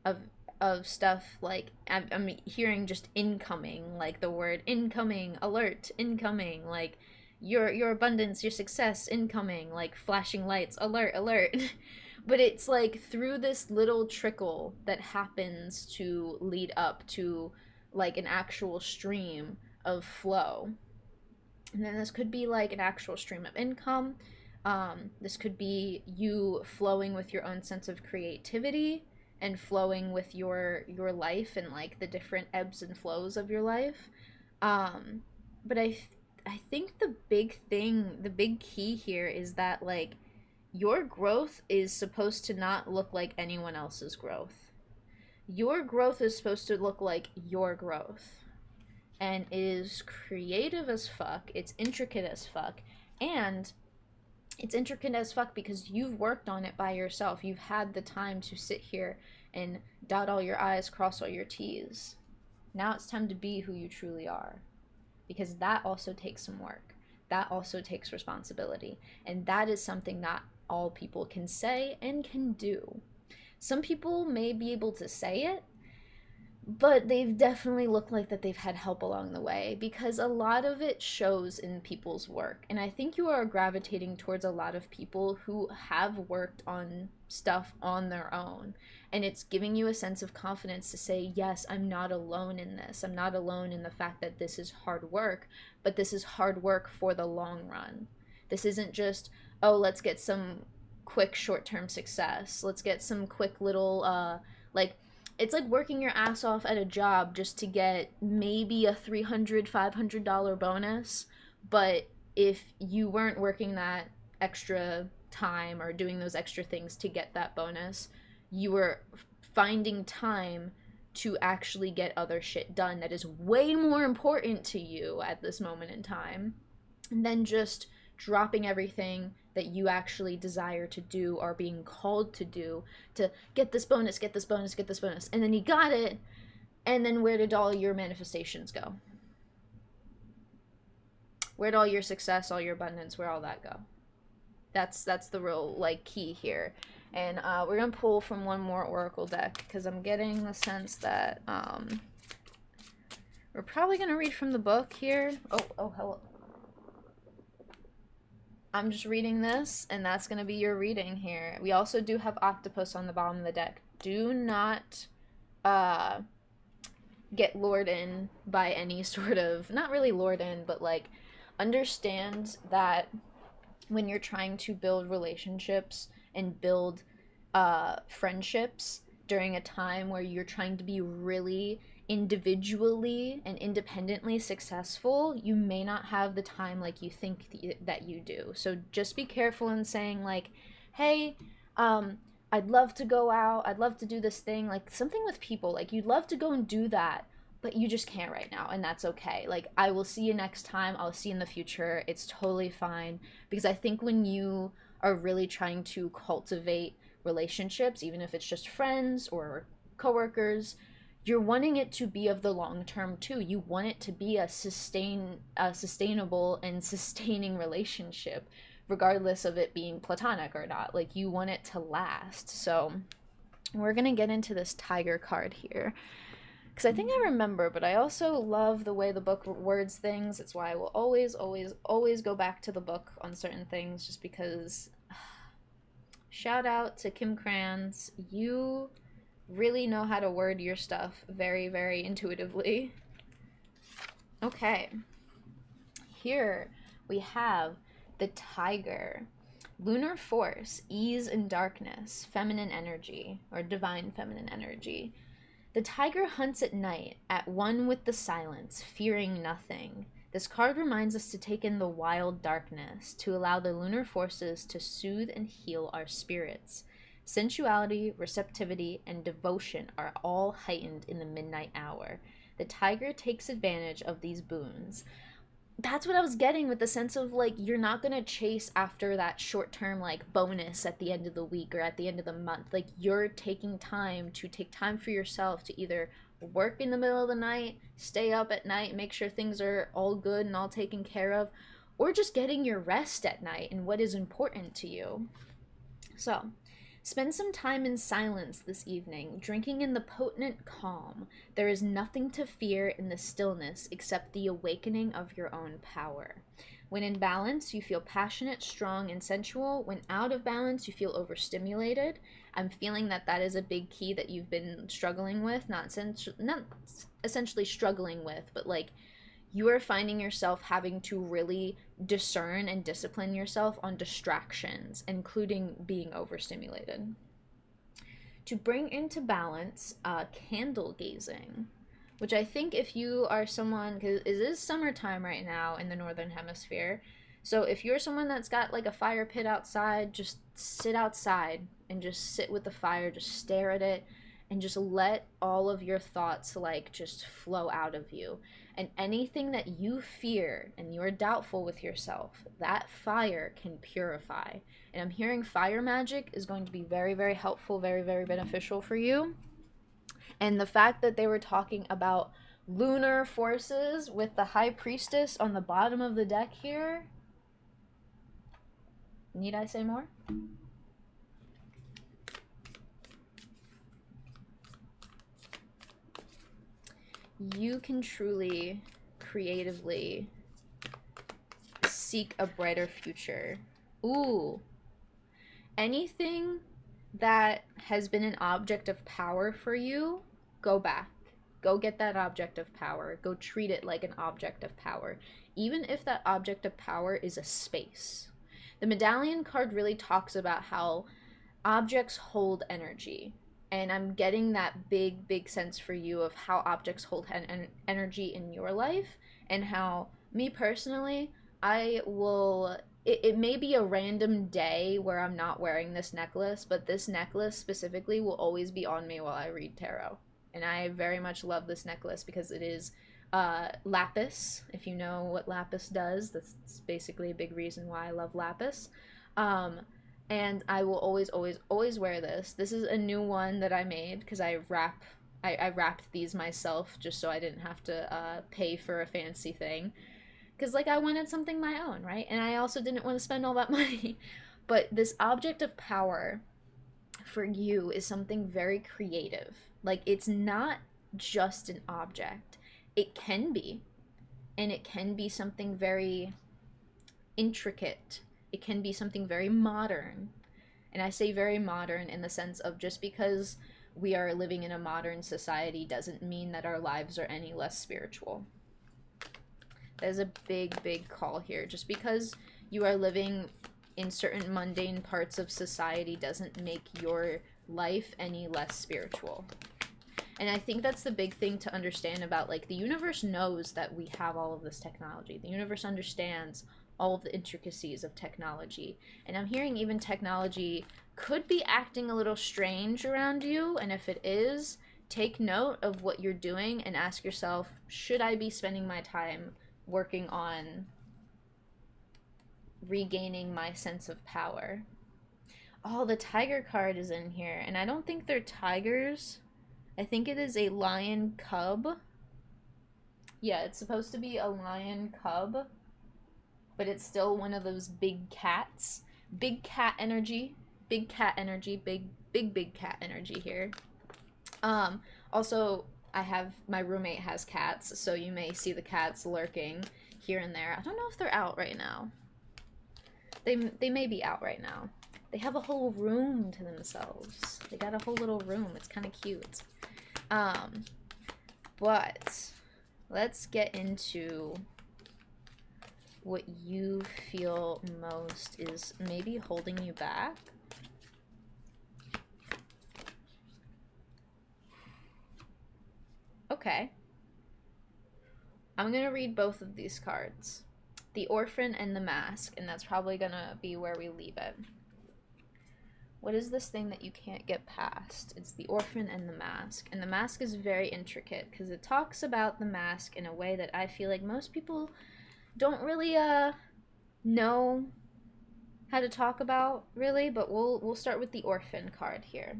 of stuff, like I'm hearing just incoming, like the word incoming, alert, incoming, like your abundance, your success, incoming, like flashing lights, alert, alert. But it's like through this little trickle that happens to lead up to like an actual stream of flow. And then this could be like an actual stream of income. This could be you flowing with your own sense of creativity and flowing with your life and like the different ebbs and flows of your life. But I think the big key here is that like your growth is supposed to not look like anyone else's growth. Your growth is supposed to look like your growth. And it is creative as fuck. It's intricate as fuck. And it's intricate as fuck because you've worked on it by yourself. You've had the time to sit here and dot all your I's, cross all your T's. Now it's time to be who you truly are. Because that also takes some work. That also takes responsibility. And that is something not all people can say and can do. Some people may be able to say it, but they've definitely looked like that they've had help along the way, because a lot of it shows in people's work. And I think you are gravitating towards a lot of people who have worked on stuff on their own. And it's giving you a sense of confidence to say, yes, I'm not alone in this. I'm not alone in the fact that this is hard work, but this is hard work for the long run. This isn't just, oh, let's get some quick short-term success. Let's get some quick little, it's like working your ass off at a job just to get maybe a $300, $500 bonus. But if you weren't working that extra time or doing those extra things to get that bonus, you were finding time to actually get other shit done that is way more important to you at this moment in time than just dropping everything that you actually desire to do or being called to do to get this bonus, get this bonus, get this bonus. And then you got it, and then where did all your manifestations go? Where'd all your success, all your abundance, where all that go? That's the real like key here. And we're gonna pull from one more oracle deck because I'm getting the sense that we're probably gonna read from the book here. Oh, hello. I'm just reading this, and that's going to be your reading here. We also do have octopus on the bottom of the deck. Do not get lured in by any sort of, not really lured in, but like understand that when you're trying to build relationships and build friendships during a time where you're trying to be really individually and independently successful, you may not have the time like you think that you do. So just be careful in saying like, hey, I'd love to go out, I'd love to do this thing, like something with people, like you'd love to go and do that, but you just can't right now, and that's okay. Like, I will see you next time, I'll see you in the future, it's totally fine. Because I think when you are really trying to cultivate relationships, even if it's just friends or coworkers, you're wanting it to be of the long term too. You want it to be a sustainable and sustaining relationship, regardless of it being platonic or not. Like, you want it to last. So we're gonna get into this tiger card here, because I think I remember, but I also love the way the book words things. It's why I will always, always, always go back to the book on certain things, just because. Shout out to Kim Kranz. You really know how to word your stuff very, very intuitively. Okay. Here we have the tiger. Lunar force, ease and darkness, feminine energy, or divine feminine energy. The tiger hunts at night, at one with the silence, fearing nothing. This card reminds us to take in the wild darkness, to allow the lunar forces to soothe and heal our spirits. Sensuality, receptivity, and devotion are all heightened in the midnight hour. The tiger takes advantage of these boons. That's what I was getting with the sense of, like, you're not gonna chase after that short-term, like, bonus at the end of the week or at the end of the month. Like, you're taking time to take time for yourself to either work in the middle of the night, stay up at night, make sure things are all good and all taken care of, or just getting your rest at night and what is important to you. So, spend some time in silence this evening, drinking in the potent calm. There is nothing to fear in the stillness except the awakening of your own power. When in balance, you feel passionate, strong, and sensual. When out of balance, you feel overstimulated. I'm feeling that that is a big key that you've been struggling with, not essentially struggling with, but like, you are finding yourself having to really discern and discipline yourself on distractions, including being overstimulated. To bring into balance, candle gazing, which I think if you are someone, because it is summertime right now in the Northern Hemisphere, so if you're someone that's got like a fire pit outside, just sit outside and just sit with the fire, just stare at it, and just let all of your thoughts like just flow out of you. And anything that you fear and you're doubtful with yourself, that fire can purify. And I'm hearing fire magic is going to be very, very helpful, very, very beneficial for you. And the fact that they were talking about lunar forces with the high priestess on the bottom of the deck here. Need I say more? You can truly, creatively seek a brighter future. Ooh. Anything that has been an object of power for you, go back. Go get that object of power. Go treat it like an object of power. Even if that object of power is a space. The medallion card really talks about how objects hold energy. And I'm getting that big, big sense for you of how objects hold energy in your life, and how, me personally, it may be a random day where I'm not wearing this necklace, but this necklace specifically will always be on me while I read tarot. And I very much love this necklace because it is lapis. If you know what lapis does, that's basically a big reason why I love lapis. And I will always, always, always wear this. This is a new one that I made because I wrapped these myself just so I didn't have to pay for a fancy thing. Because, like, I wanted something my own, right? And I also didn't want to spend all that money. But this object of power for you is something very creative. Like, it's not just an object. It can be. And it can be something very intricate. It can be something very modern. And I say very modern in the sense of, just because we are living in a modern society doesn't mean that our lives are any less spiritual. That is a big, big call here. Just because you are living in certain mundane parts of society doesn't make your life any less spiritual. And I think that's the big thing to understand about, like, the universe knows that we have all of this technology. The universe understands all of the intricacies of technology. And I'm hearing even technology could be acting a little strange around you, and if it is, take note of what you're doing and ask yourself, should I be spending my time working on regaining my sense of power? Oh, the tiger card is in here, and I don't think they're tigers. I think it is a lion cub. Yeah, it's supposed to be a lion cub, but it's still one of those big cats. Big cat energy. Big cat energy. Big cat energy here. Also, my roommate has cats, so you may see the cats lurking here and there. I don't know if they're out right now. They may be out right now. They have a whole room to themselves. They got a whole little room. It's kind of cute. But let's get into what you feel most is maybe holding you back. Okay. I'm going to read both of these cards. The Orphan and the Mask, and that's probably going to be where we leave it. What is this thing that you can't get past? It's the Orphan and the Mask. And the Mask is very intricate because it talks about the mask in a way that I feel like most people don't really know how to talk about, really, but we'll start with the Orphan card here.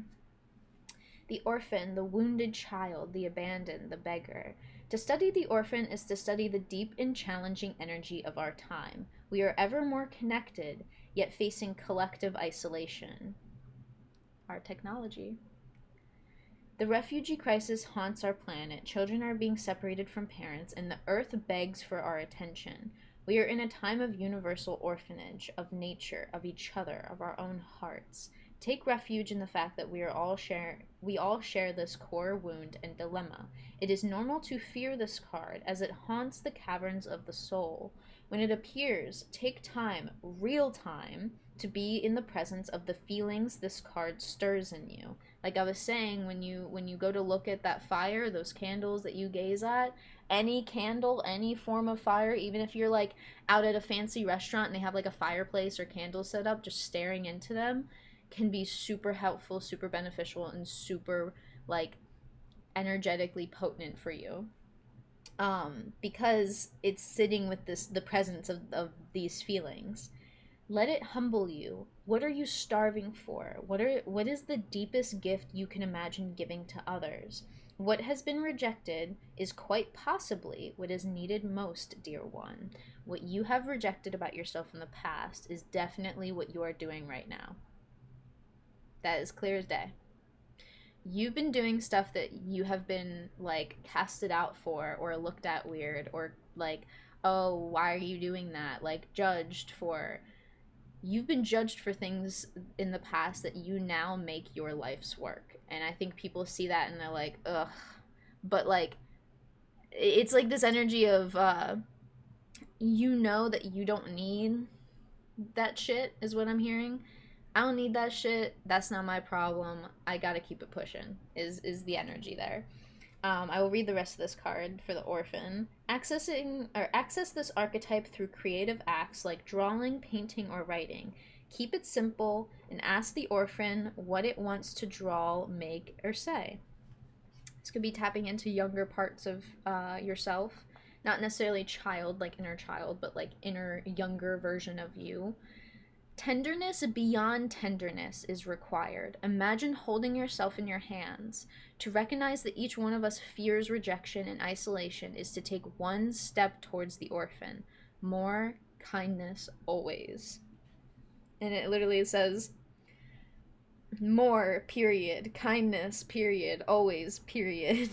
The orphan, the wounded child, the abandoned, the beggar. To study the orphan is to study the deep and challenging energy of our time. We are ever more connected, yet facing collective isolation. Our technology. The refugee crisis haunts our planet. Children are being separated from parents, and the earth begs for our attention. We are in a time of universal orphanage, of nature, of each other, of our own hearts. Take refuge in the fact that we all share this core wound and dilemma. It is normal to fear this card, as it haunts the caverns of the soul. When it appears, take time, real time, to be in the presence of the feelings this card stirs in you. Like I was saying, when you go to look at that fire, those candles that you gaze at, any candle, any form of fire, even if you're like out at a fancy restaurant and they have like a fireplace or candles set up, just staring into them can be super helpful, super beneficial, and super like energetically potent for you. Because it's sitting with the presence of these feelings. Let it humble you. What are you starving for? What is the deepest gift you can imagine giving to others? What has been rejected is quite possibly what is needed most, dear one. What you have rejected about yourself in the past is definitely what you are doing right now. That is clear as day. You've been doing stuff that you have been like casted out for, or looked at weird, or like, oh, why are you doing that? Like judged for. You've been judged for things in the past that you now make your life's work. And I think people see that and they're like, ugh. But like, it's like this energy of, you know that you don't need that shit, is what I'm hearing. I don't need that shit. That's not my problem. I gotta keep it pushing, is the energy there. I will read the rest of this card for the orphan. Access this archetype through creative acts like drawing, painting, or writing. Keep it simple and ask the orphan what it wants to draw, make, or say. This could be tapping into younger parts of yourself. Not necessarily child, like inner child, but like inner younger version of you. Tenderness beyond tenderness is required. Imagine holding yourself in your hands. To recognize that each one of us fears rejection and isolation is to take one step towards the orphan. More kindness always. And it literally says, more, period. Kindness, period. Always, period.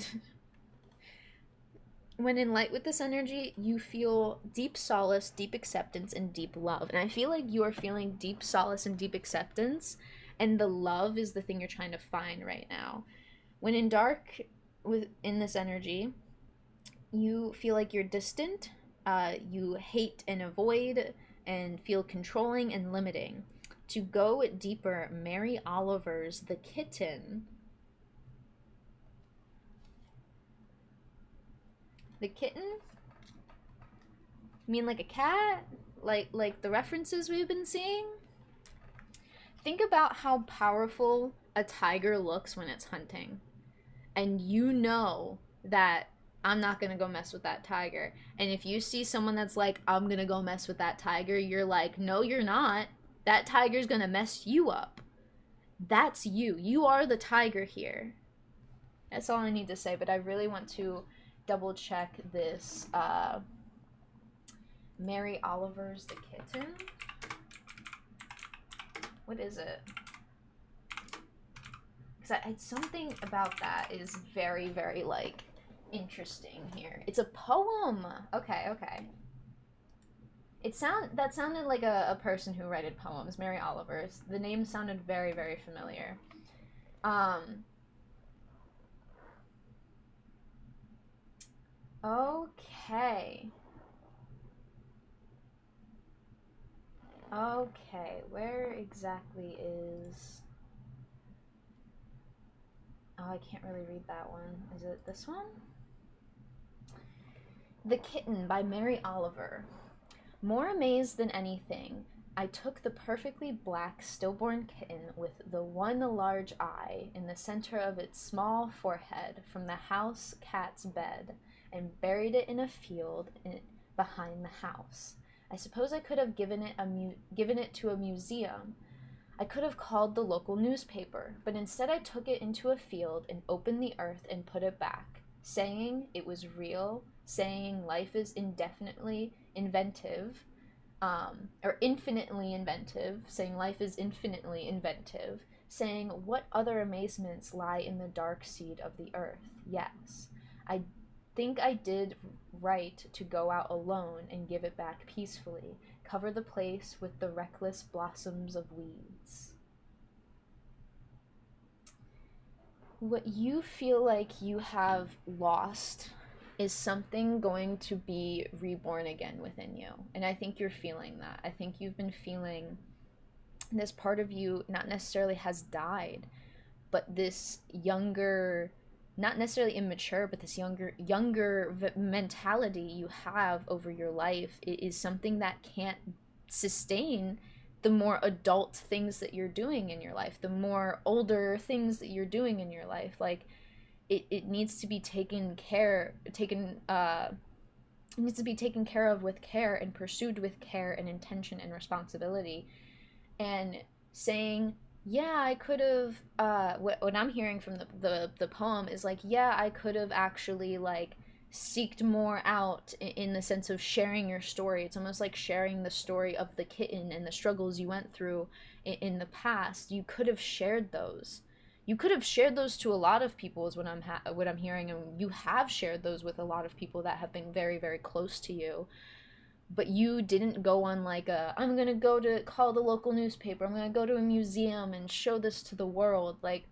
When in light with this energy, you feel deep solace, deep acceptance, and deep love. And I feel like you are feeling deep solace and deep acceptance, and the love is the thing you're trying to find right now. When in dark in this energy, you feel like you're distant, you hate and avoid, and feel controlling and limiting. To go deeper, Mary Oliver's The Kitten. The kitten? You mean like a cat? Like the references we've been seeing? Think about how powerful a tiger looks when it's hunting. and you know that I'm not gonna go mess with that tiger. And if you see someone that's like, I'm gonna go mess with that tiger, you're like, no, you're not. That tiger's gonna mess you up. That's you. You are the tiger here. That's all I need to say, but I really want to double check this. Mary Oliver's The Kitten. What is it? Because something about that is very, very, like, interesting here. It's a poem. Okay, okay. That sounded like a person who wrote poems, Mary Oliver's. The name sounded very, very familiar. Okay. Okay, where exactly is... Oh, I can't really read that one. Is it this one? The Kitten by Mary Oliver. More amazed than anything, I took the perfectly black stillborn kitten with the one large eye in the center of its small forehead from the house cat's bed and buried it in a field behind the house. I suppose I could have given it to a museum. I could have called the local newspaper, but instead I took it into a field and opened the earth and put it back, saying it was real, saying life is infinitely inventive, saying life is infinitely inventive, saying what other amazements lie in the dark seed of the earth. Yes, I think I did right to go out alone and give it back peacefully, cover the place with the reckless blossoms of weeds. What you feel like you have lost is something going to be reborn again within you. And I think you're feeling that. I think you've been feeling this part of you not necessarily has died, but this younger, not necessarily immature, but this younger mentality you have over your life is something that can't sustain the more adult things that you're doing in your life, the more older things that you're doing in your life. Like, it needs to be taken care of with care and pursued with care and intention and responsibility. And saying, yeah, I could have, what I'm hearing from the poem is like, yeah, I could have actually, like, seeked more out in the sense of sharing your story. It's almost like sharing the story of the kitten and the struggles you went through in the past. You could have shared those. You could have shared those to a lot of people, is what I'm hearing, and you have shared those with a lot of people that have been very, very close to you. But you didn't go on like I'm gonna go to call the local newspaper, I'm gonna go to a museum and show this to the world. Like,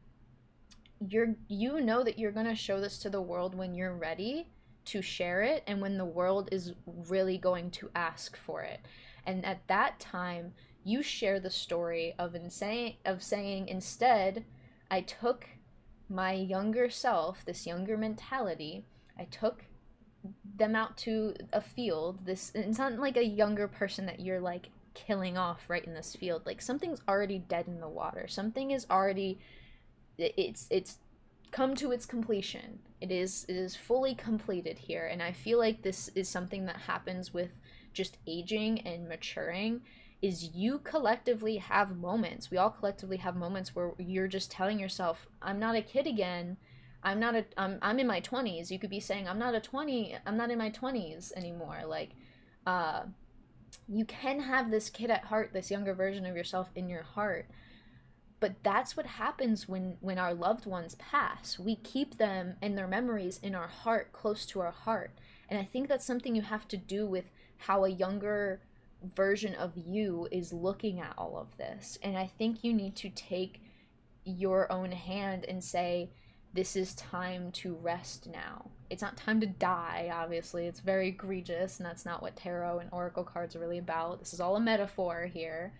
you know that you're gonna show this to the world when you're ready to share it and when the world is really going to ask for it. And at that time, you share the story of saying, instead, I took my younger self, this younger mentality, I took them out to a field. It's not like a younger person that you're like killing off right in this field. Like, something's already dead in the water. Something is already, it's come to its completion. It is fully completed here. And I feel like this is something that happens with just aging and maturing, is you collectively have moments. We all collectively have moments where you're just telling yourself, I'm not a kid again. I'm in my 20s. You could be saying, I'm not in my 20s anymore. Like, you can have this kid at heart, this younger version of yourself in your heart. But that's what happens when our loved ones pass. We keep them and their memories in our heart, close to our heart. And I think that's something you have to do with how a younger version of you is looking at all of this. And I think you need to take your own hand and say, this is time to rest now. It's not time to die, obviously. It's very egregious, and that's not what tarot and oracle cards are really about. This is all a metaphor here.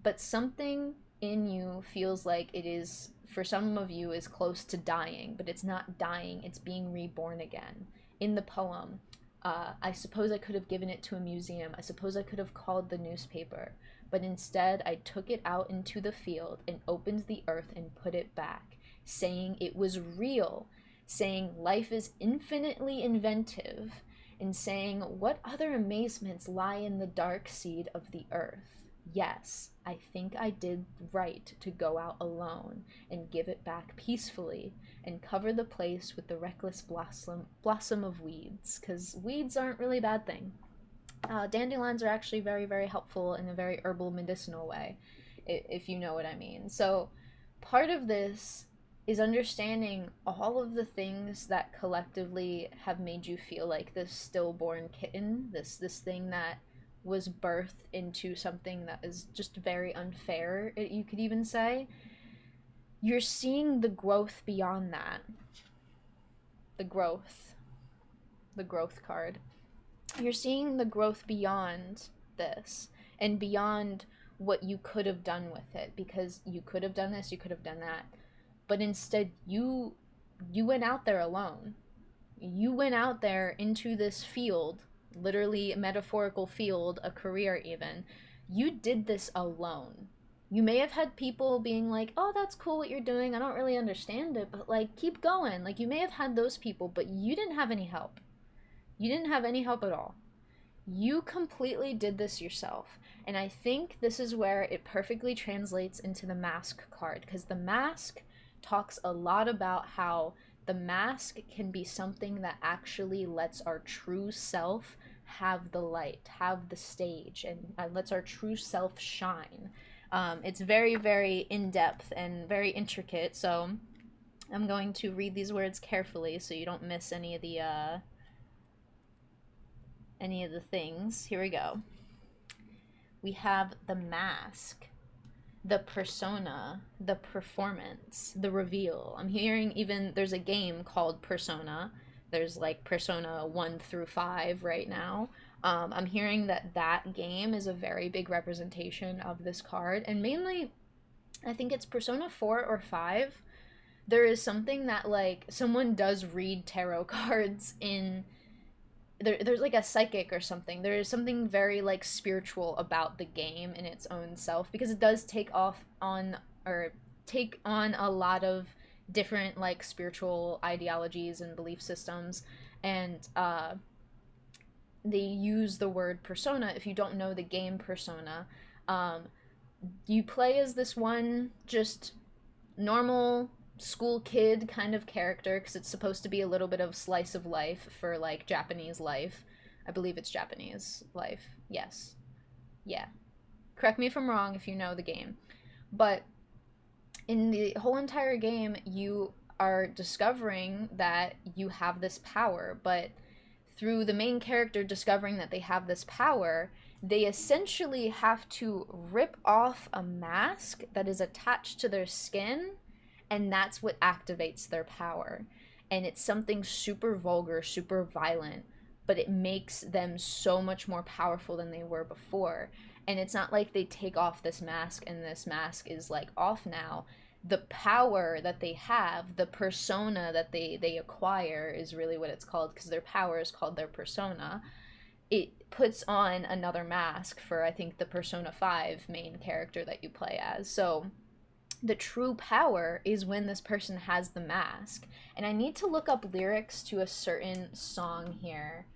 But something in you feels like it is, for some of you, is close to dying, but it's not dying, it's being reborn again. In the poem, I suppose I could have given it to a museum. I suppose I could have called the newspaper. But instead, I took it out into the field and opened the earth and put it back, saying it was real, saying life is infinitely inventive, and saying what other amazements lie in the dark seed of the earth. Yes, I think I did right to go out alone and give it back peacefully and cover the place with the reckless blossom of weeds, because weeds aren't really a bad thing. Dandelions are actually very, very helpful in a very herbal medicinal way, if you know what I mean. So part of this is understanding all of the things that collectively have made you feel like this stillborn kitten, this thing that was birthed into something that is just very unfair, you could even say. You're seeing the growth beyond that. The growth. The growth card. You're seeing the growth beyond this and beyond what you could have done with it, because you could have done this, you could have done that, but instead you went out there alone. You went out there into this field, literally a metaphorical field, a career even. You did this alone. You may have had people being like, oh, that's cool what you're doing, I don't really understand it, but like, keep going. Like, you may have had those people, but you didn't have any help. You didn't have any help at all. You completely did this yourself. And I think this is where it perfectly translates into the mask card, because the mask talks a lot about how the mask can be something that actually lets our true self have the light, have the stage, and lets our true self shine. It's very, very in-depth and very intricate, so I'm going to read these words carefully so you don't miss any of the things. Here we go. We have the mask, the persona, the performance, the reveal. I'm hearing even there's a game called Persona. There's like Persona 1 through 5 right now. I'm hearing that game is a very big representation of this card, and mainly I think it's Persona 4 or 5. There is something that, like, someone does read tarot cards in there's like a psychic or something. There is something very like spiritual about the game in its own self, because it does take on a lot of different like spiritual ideologies and belief systems, and they use the word persona. If you don't know the game Persona, you play as this one just normal school kid kind of character, because it's supposed to be a little bit of slice of life for like Japanese life. I believe it's Japanese life. Yes. Yeah. Correct me if I'm wrong if you know the game. But in the whole entire game, you are discovering that you have this power, but through the main character discovering that they have this power, they essentially have to rip off a mask that is attached to their skin, and that's what activates their power. And it's something super vulgar, super violent, but it makes them so much more powerful than they were before. And it's not like they take off this mask and this mask is like off now. The power that they have, the persona that they acquire is really what it's called, because their power is called their persona. It puts on another mask for, I think, the Persona 5 main character that you play as. So the true power is when this person has the mask. And I need to look up lyrics to a certain song here.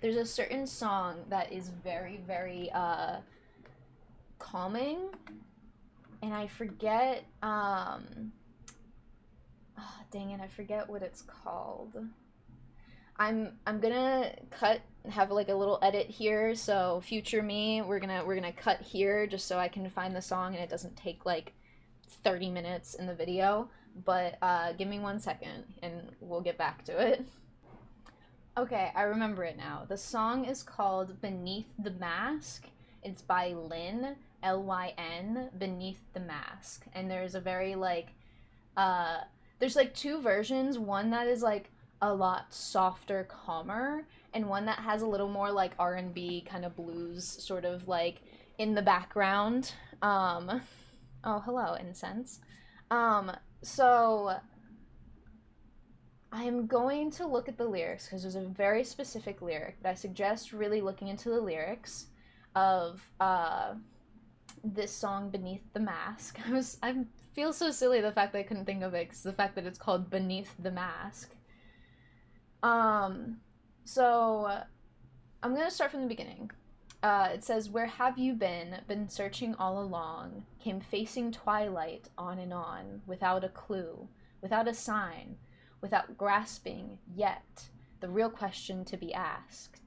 There's a certain song that is very, very calming, and I forget dang it, I forget what it's called. I'm gonna have like a little edit here, so future me, we're gonna cut here just so I can find the song and it doesn't take like 30 minutes in the video. But give me 1 second and we'll get back to it. Okay, I remember it now. The song is called Beneath the Mask. It's by Lyn, Lyn, Beneath the Mask. And there's a very like there's like two versions, one that is like a lot softer, calmer, and one that has a little more like R&B kind of blues sort of like in the background. Oh, hello, incense. So I am going to look at the lyrics because there's a very specific lyric, but I suggest really looking into the lyrics of this song Beneath the Mask. I feel so silly the fact that I couldn't think of it, because the fact that it's called Beneath the Mask. Um, so I'm gonna start from the beginning. It says, "Where have you been? Been searching all along. Came facing twilight on and on, without a clue, without a sign, without grasping yet. The real question to be asked: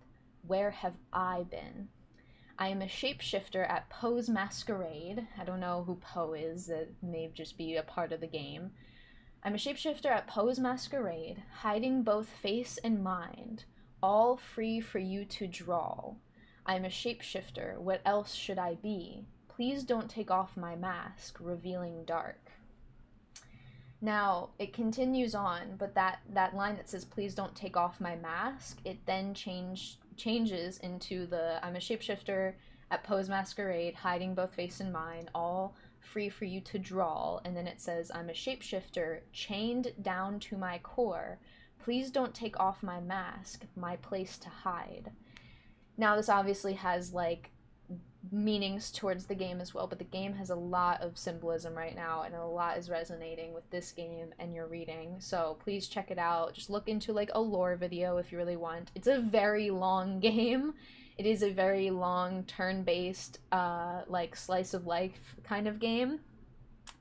where have I been? I am a shapeshifter at Poe's masquerade." I don't know who Poe is. It may just be a part of the game. "I'm a shapeshifter at Poe's masquerade, hiding both face and mind, all free for you to draw. I am a shapeshifter, what else should I be? Please don't take off my mask, revealing dark." Now, it continues on, but that line that says, "Please don't take off my mask," it then changes into the, "I'm a shapeshifter at Poe's masquerade, hiding both face and mind, all free for you to draw." And then it says, "I'm a shapeshifter, chained down to my core. Please don't take off my mask, my place to hide." Now, this obviously has, like, meanings towards the game as well, but the game has a lot of symbolism right now, and a lot is resonating with this game and your reading, so please check it out. Just look into, like, a lore video if you really want. It's a very long game. It is a very long turn-based, like, slice of life kind of game.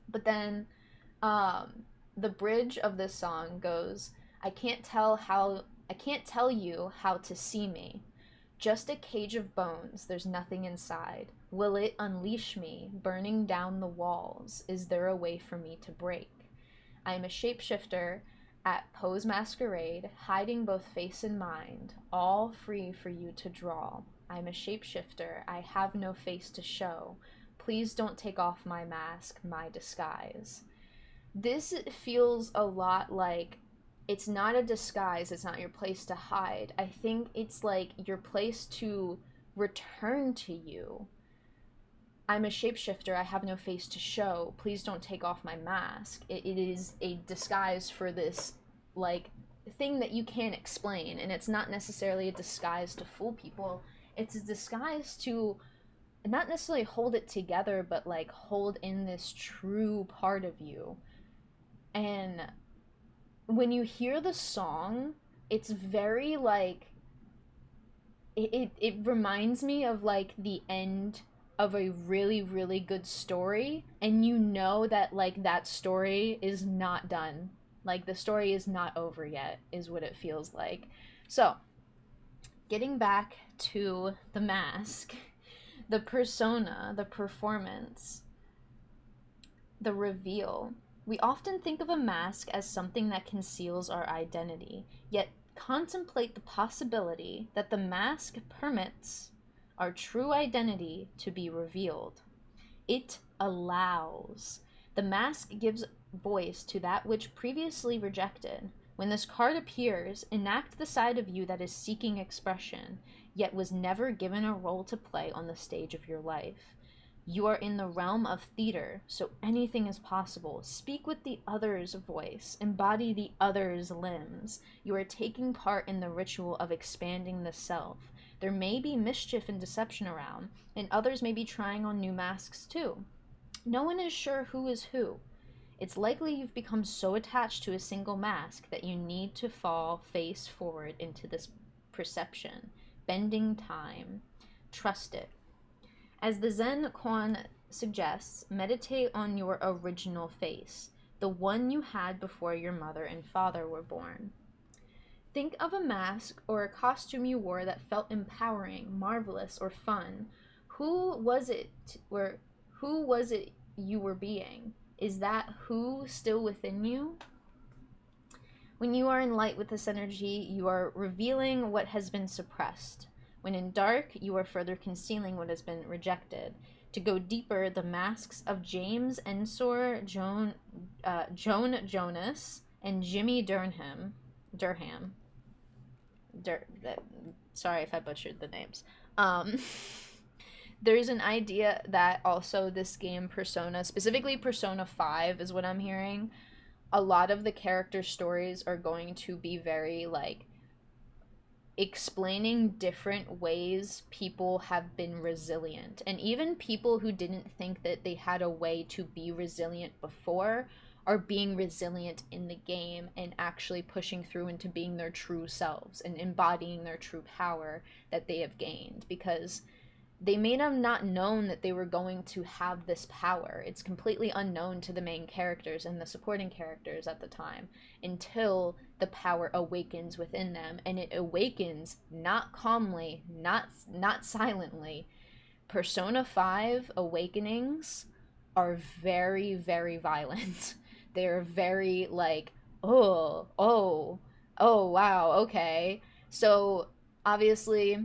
But then the bridge of this song goes, I can't tell you how to see me. Just a cage of bones, there's nothing inside. Will it unleash me, burning down the walls? Is there a way for me to break? I am a shapeshifter at Poe's masquerade, hiding both face and mind, all free for you to draw. I am a shapeshifter, I have no face to show. Please don't take off my mask, my disguise. This feels a lot like, it's not a disguise, it's not your place to hide. I think it's like your place to return to you. I'm a shapeshifter, I have no face to show. Please don't take off my mask. It is a disguise for this, like, thing that you can't explain. And it's not necessarily a disguise to fool people. It's a disguise to not necessarily hold it together, but, like, hold in this true part of you. And when you hear the song, it's very, like, it reminds me of, like, the end of a really, really good story, and you know that, like, that story is not done. Like, the story is not over yet, is what it feels like. So, getting back to the mask, the persona, the performance, the reveal. We often think of a mask as something that conceals our identity, yet contemplate the possibility that the mask permits our true identity to be revealed. It allows. The mask gives voice to that which previously rejected. When this card appears, enact the side of you that is seeking expression, yet was never given a role to play on the stage of your life. You are in the realm of theater, so anything is possible. Speak with the other's voice. Embody the other's limbs. You are taking part in the ritual of expanding the self. There may be mischief and deception around, and others may be trying on new masks too. No one is sure who is who. It's likely you've become so attached to a single mask that you need to fall face forward into this perception, bending time. Trust it. As the Zen koan suggests, meditate on your original face, the one you had before your mother and father were born. Think of a mask or a costume you wore that felt empowering, marvelous, or fun. Who was it you were being? Is that who still within you? When you are in light with this energy, you are revealing what has been suppressed. When in dark, you are further concealing what has been rejected. To go deeper, the masks of James Ensor, Joan Jonas, and Jimmy Durham. Sorry if I butchered the names. There's an idea that also this game Persona, specifically Persona 5 is what I'm hearing, a lot of the character stories are going to be very like explaining different ways people have been resilient. And even people who didn't think that they had a way to be resilient before are being resilient in the game and actually pushing through into being their true selves and embodying their true power that they have gained, because they may have not known that they were going to have this power. It's completely unknown to the main characters and the supporting characters at the time until the power awakens within them, and it awakens not calmly, not silently. Persona 5 awakenings are very, very violent. They're very like, oh, oh, oh, wow, okay. So obviously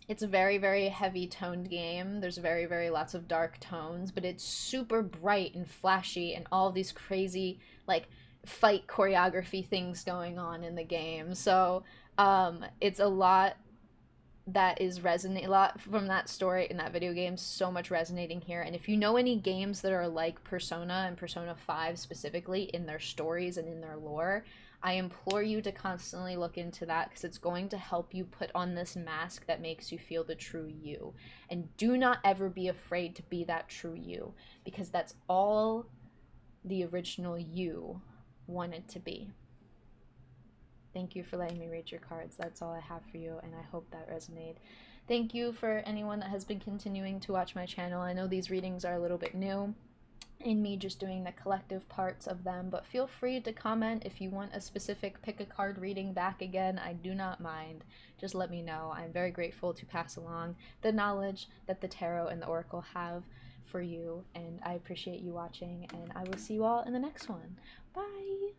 it's a very, very heavy toned game. There's very, very lots of dark tones, but it's super bright and flashy and all these crazy like fight choreography things going on in the game. So it's a lot that is resonate a lot from that story in that video game, so much resonating here. And if you know any games that are like Persona and Persona 5 specifically in their stories and in their lore, I implore you to constantly look into that, because it's going to help you put on this mask that makes you feel the true you. And do not ever be afraid to be that true you, because that's all the original you wanted to be. Thank you for letting me read your cards. That's all I have for you, and I hope that resonated. Thank you for anyone that has been continuing to watch my channel. I know these readings are a little bit new in me just doing the collective parts of them, but feel free to comment if you want a specific pick a card reading back again. I do not mind. Just let me know. I'm very grateful to pass along the knowledge that the tarot and the oracle have for you, and I appreciate you watching, and I will see you all in the next one. Bye!